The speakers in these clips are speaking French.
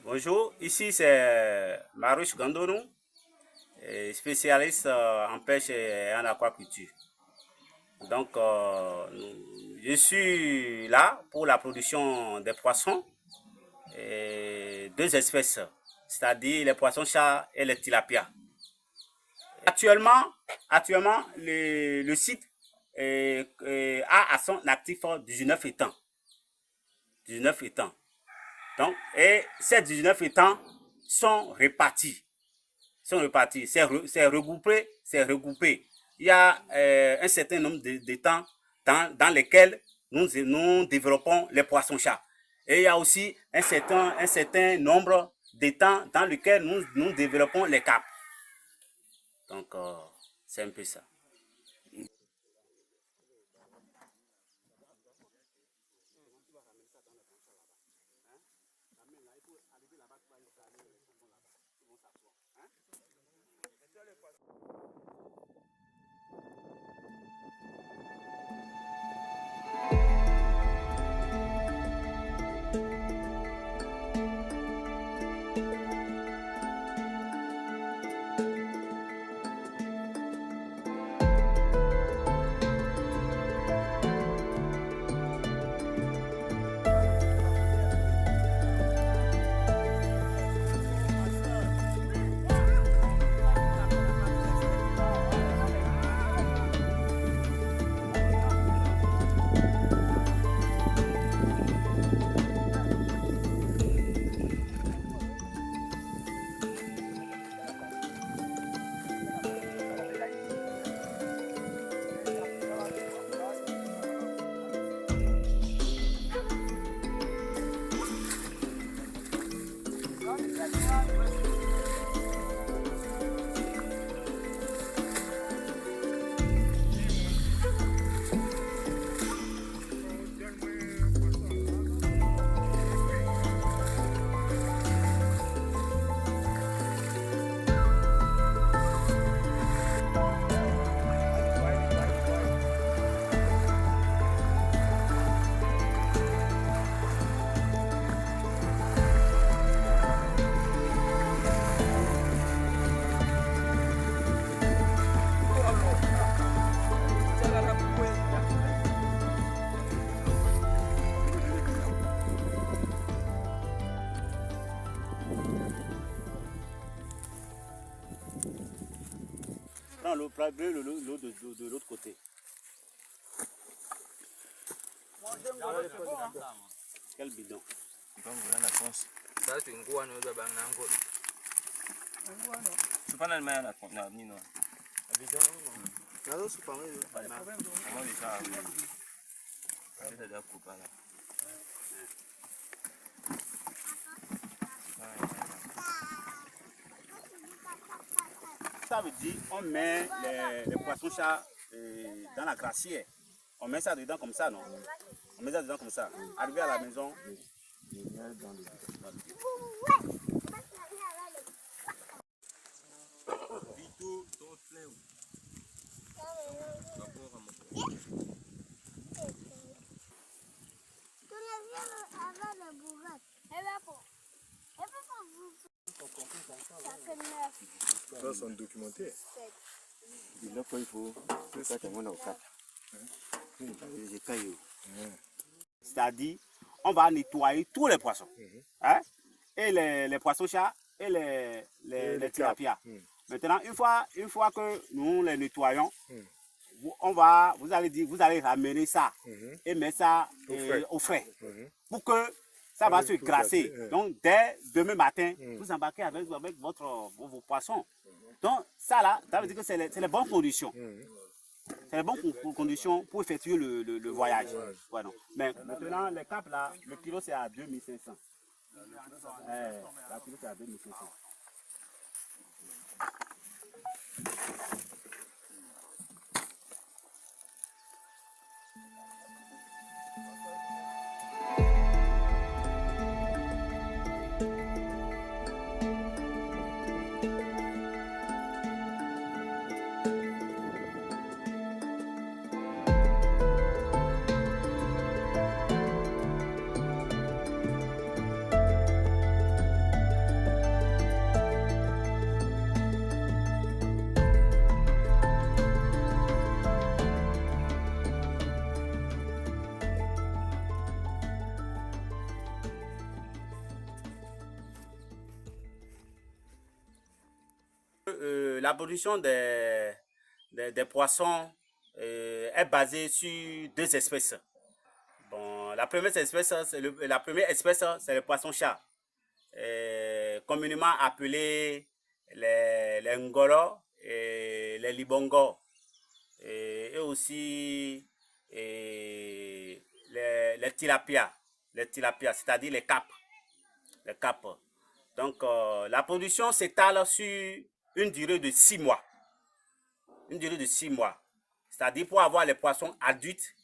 Bonjour, ici c'est Marouche Gandonou, spécialiste en pêche et en aquaculture. Donc, je suis là pour la production des poissons, et deux espèces, c'est-à-dire les poissons-chats et les tilapias. Actuellement, le site a à son actif 19 étangs. 19 étangs. Donc, et ces 19 étangs sont répartis. C'est regroupé. Il y a un certain nombre d'étangs dans lesquels nous développons les poissons-chats. Et il y a aussi un certain nombre d'étangs dans lesquels nous développons les carpes. Donc, c'est un peu ça. Prends l'eau de l'autre côté. Quel bidon? Ça veut dire on met les poissons-chats dans la glacière. On met ça dedans comme ça, non? On met ça dedans comme ça. Arrivé à la maison. Ça, sont documentés. C'est-à-dire, on va nettoyer tous les poissons. Hein? Et les poissons-chats et les tilapias. Maintenant, une fois que nous les nettoyons, vous allez ramener ça et mettre ça au frais pour que ça va se grasser. Donc, dès demain matin, vous embarquez avec vos poissons. Donc, ça là, ça veut dire que c'est les bonnes conditions. C'est les bonnes conditions pour effectuer le voyage. Voilà. Mais maintenant, les capes là, le kilo c'est à 2500. La kilo c'est à 2500. la production des poissons est basée sur deux espèces. Bon, la première espèce, c'est le poisson-chat, communément appelé les ngolo et les libongo, et aussi les tilapia, c'est-à-dire les capes. Les capes. Donc, la production s'étale sur une durée de 6 mois. Une durée de 6 mois. C'est-à-dire, pour avoir les poissons adultes,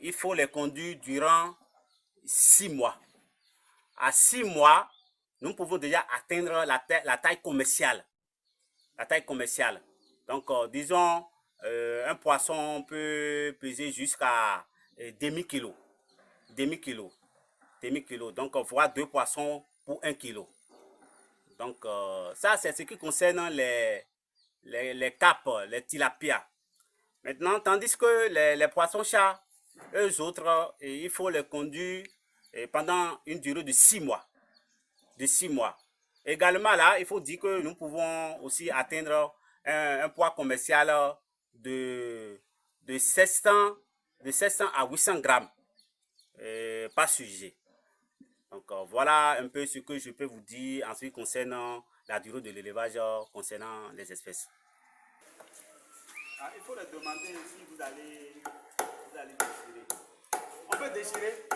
il faut les conduire durant 6 mois. À 6 mois, nous pouvons déjà atteindre la taille commerciale. La taille commerciale. Donc, disons, un poisson peut peser jusqu'à demi-kilo. Demi-kilo. Donc, voire 2 poissons pour 1 kilo. Donc, ça, c'est ce qui concerne les capes, les tilapias. Maintenant, tandis que les poissons-chats, eux autres, il faut les conduire pendant une durée de 6 mois. De 6 mois. Également, là, il faut dire que nous pouvons aussi atteindre un poids commercial de 700 à 800 grammes par sujet. Donc, voilà un peu ce que je peux vous dire en ce qui concerne la durée de l'élevage concernant les espèces. Ah, il faut leur demander si vous allez déchirer. On peut déchirer?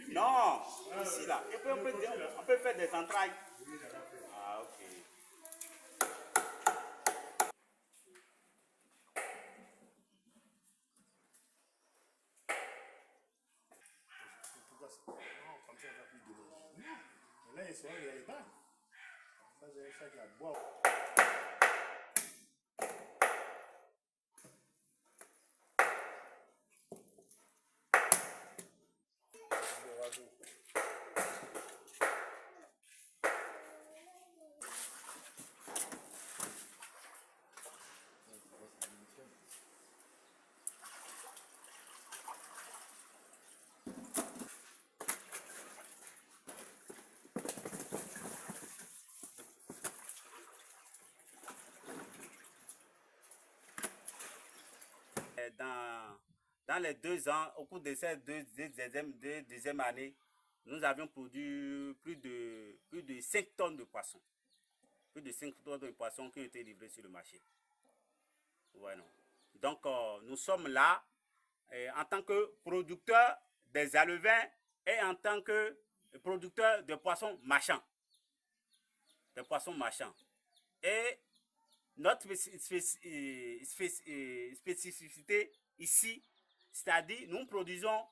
Non, ici là. On peut faire des entrailles. Ah, ok. Là, ils sont en réalité. Ça, c'est ça qui a boire. Dans les 2 ans, au cours de ces deuxième année, nous avions produit plus de 5 tonnes de poissons. Plus de 5 tonnes de poissons qui ont été livrés sur le marché. Voilà. Donc, nous sommes là en tant que producteurs des alevins et en tant que producteurs de poissons marchands. Des poissons marchands. Et notre spécificité ici, c'est-à-dire nous produisons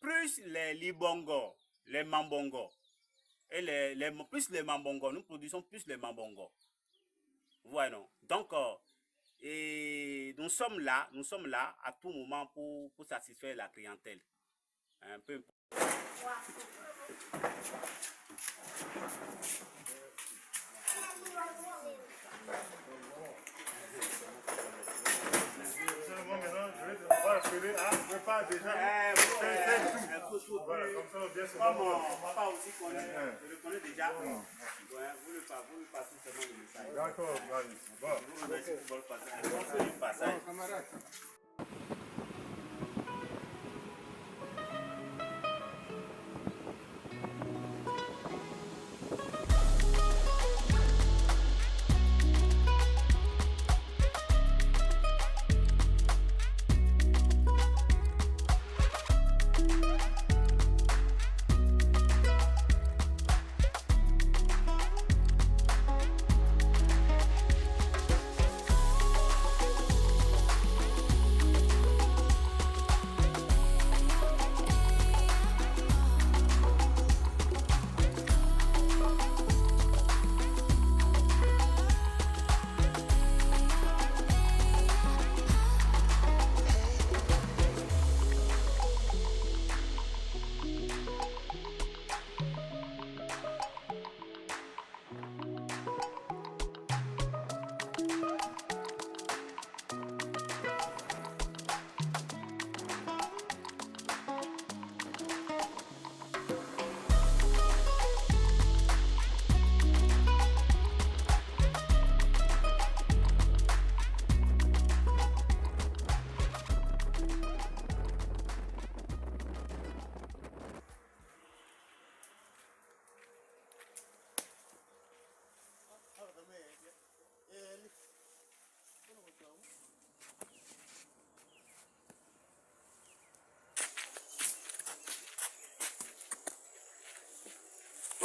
plus les libongos, les mambongos. Et plus les mambongos, nous produisons plus les mambongos. Voilà. Donc, et nous sommes là à tout moment pour satisfaire la clientèle. Un peu. Je pas déjà. Voilà, comme ça, bien sûr. Mon papa aussi connaît, je le connais déjà. Vous le passez seulement le message. D'accord, bon. Vous remercie pour votre passage. Camarade.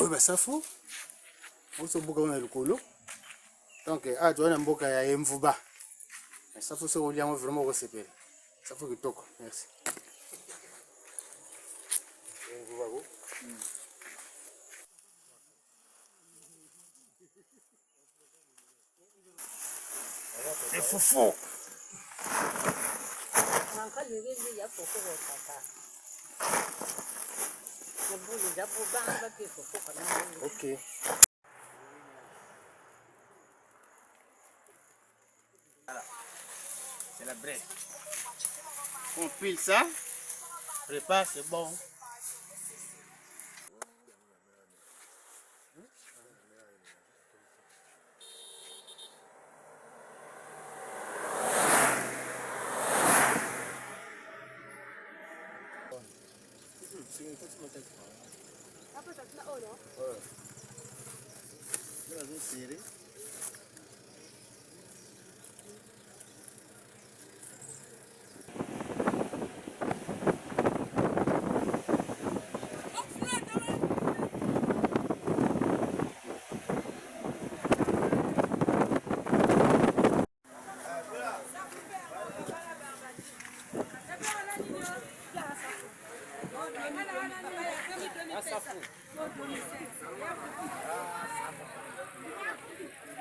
oyo basafu oso mboka wana likolo donc tu wana mboka ya Emvuba safu so oliango vraiment okosepela safu kitoko merci Emvuba ko c'est foufou ok. Voilà. C'est la brette. On pile ça, prépare, c'est bon.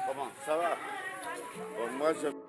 Comment ça va? Bon, moi je...